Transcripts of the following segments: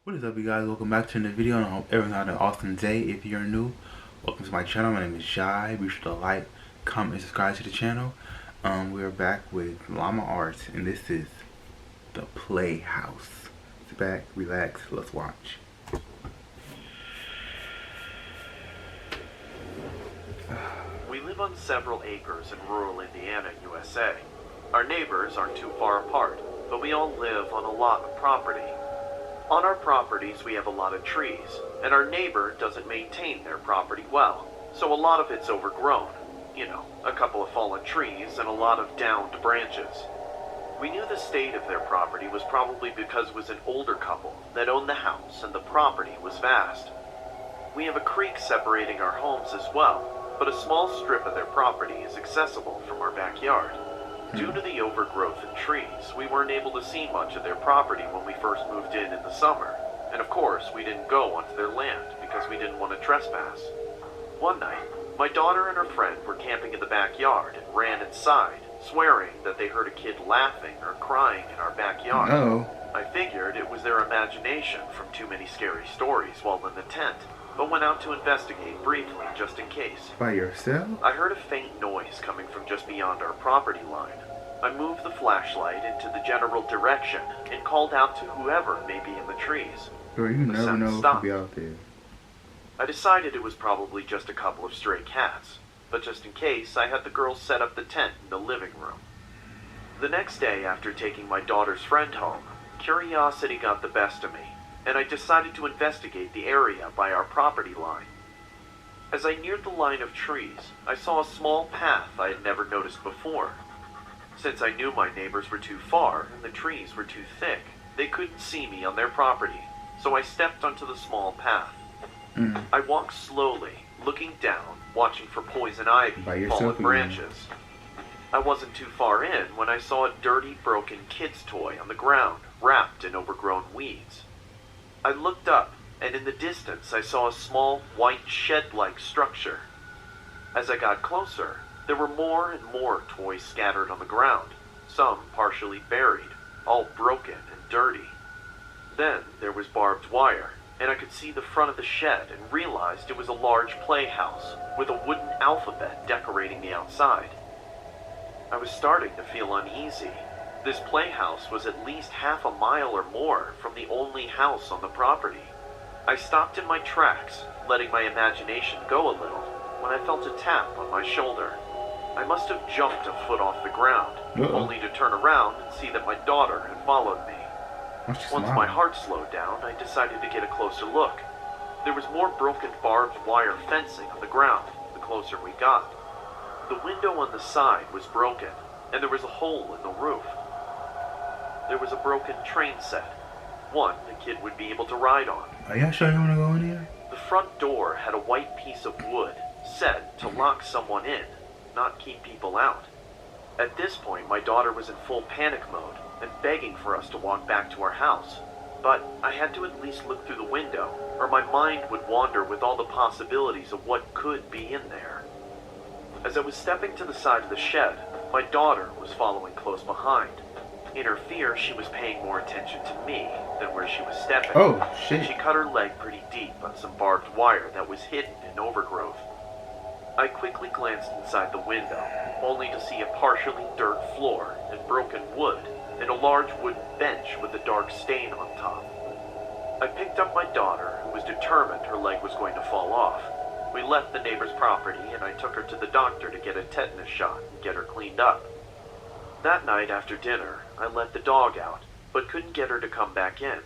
What is up, you guys? Welcome back to another video, and I hope everyone's having an awesome day. If you're new, welcome to my channel. My name is Jai. Be sure to like, comment, and subscribe to the channel. We are back with Llama Arts, and this is the Playhouse. Sit back, relax, let's watch. We live on several acres in rural Indiana, USA. Our neighbors aren't too far apart, but we all live on a lot of property. On our properties, we have a lot of trees, and our neighbor doesn't maintain their property well, so a lot of it's overgrown. You know, a couple of fallen trees and a lot of downed branches. We knew the state of their property was probably because it was an older couple that owned the house and the property was vast. We have a creek separating our homes as well, but a small strip of their property is accessible from our backyard. Due to the overgrowth in trees, we weren't able to see much of their property when we first moved in the summer. And of course, we didn't go onto their land because we didn't want to trespass. One night, my daughter and her friend were camping in the backyard and ran inside, swearing that they heard a kid laughing or crying in our backyard. Oh. I figured it was their imagination from too many scary stories while in the tent, but went out to investigate briefly just in case. By yourself? I heard a faint noise coming from just beyond our property line. I moved the flashlight into the general direction and called out to whoever may be in the trees. Girl, you The never sound know who stopped. could be out there. I decided it was probably just a couple of stray cats, but just in case, I had the girls set up the tent in the living room. The next day, after taking my daughter's friend home, curiosity got the best of me, and I decided to investigate the area by our property line. As I neared the line of trees, I saw a small path I had never noticed before. Since I knew my neighbors were too far and the trees were too thick, they couldn't see me on their property, so I stepped onto the small path. I walked slowly, looking down, watching for poison ivy By and yourself fallen again. branches. I wasn't too far in when I saw a dirty, broken kid's toy on the ground, wrapped in overgrown weeds. I looked up, and in the distance I saw a small, white shed-like structure. As I got closer, there were more and more toys scattered on the ground, some partially buried, all broken and dirty. Then there was barbed wire, and I could see the front of the shed and realized it was a large playhouse with a wooden alphabet decorating the outside. I was starting to feel uneasy. This playhouse was at least half a mile or more from the only house on the property. I stopped in my tracks, letting my imagination go a little, when I felt a tap on my shoulder. I must have jumped a foot off the ground, only to turn around and see that my daughter had followed me. Once my heart slowed down, I decided to get a closer look. There was more broken barbed wire fencing on the ground the closer we got. The window on the side was broken, and there was a hole in the roof. There was a broken train set, one the kid would be able to ride on. Are y'all sure you want to go in here? The front door had a white piece of wood set to lock someone in, not keep people out. At this point, my daughter was in full panic mode and begging for us to walk back to our house. But I had to at least look through the window, or my mind would wander with all the possibilities of what could be in there. As I was stepping to the side of the shed, my daughter was following close behind. In her fear, she was paying more attention to me than where she was stepping. Oh, shit. She cut her leg pretty deep on some barbed wire that was hidden in overgrowth. I quickly glanced inside the window, only to see a partially dirt floor and broken wood, and a large wooden bench with a dark stain on top. I picked up my daughter, who was determined her leg was going to fall off. We left the neighbor's property, and I took her to the doctor to get a tetanus shot and get her cleaned up. That night after dinner, I let the dog out, but couldn't get her to come back in.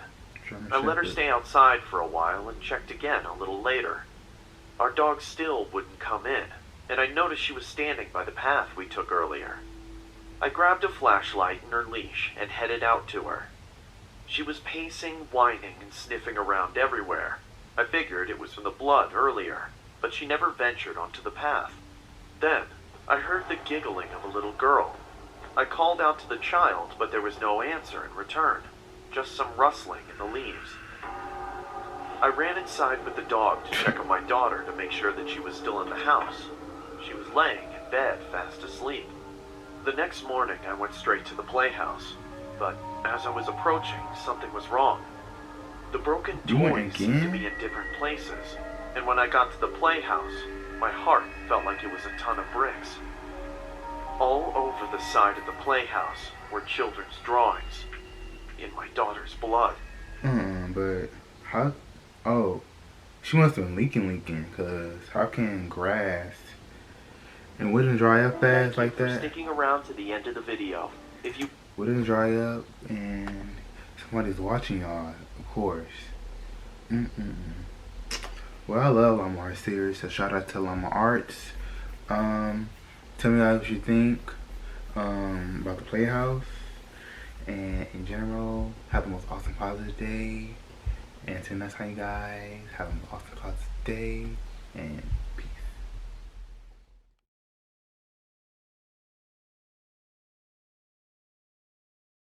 I let her stay outside for a while and checked again a little later. Our dog still wouldn't come in, and I noticed she was standing by the path we took earlier. I grabbed a flashlight and her leash and headed out to her. She was pacing, whining, and sniffing around everywhere. I figured it was from the blood earlier, but she never ventured onto the path. Then, I heard the giggling of a little girl. I called out to the child, but there was no answer in return, just some rustling in the leaves. I ran inside with the dog to check on my daughter to make sure that she was still in the house. She was laying in bed, fast asleep. The next morning, I went straight to the playhouse, but as I was approaching, something was wrong. The broken You went toys seemed to again? be in different places, and when I got to the playhouse, my heart felt like it was a ton of bricks. All over the side of the playhouse were children's drawings, in my daughter's blood. But how? Oh, she must have been leaking, cause how can grass and wouldn't dry up Thank fast you like for that? sticking around to the end of the video. If you Wouldn't dry up and somebody's watching y'all, of course. Mm-mm. Well, I love Llama Arts series, so shout out to Llama Arts. Um, Tell me what you think about the Playhouse, and in general, have the most awesome positive day. And until next time, you guys, have the most awesome positive day, and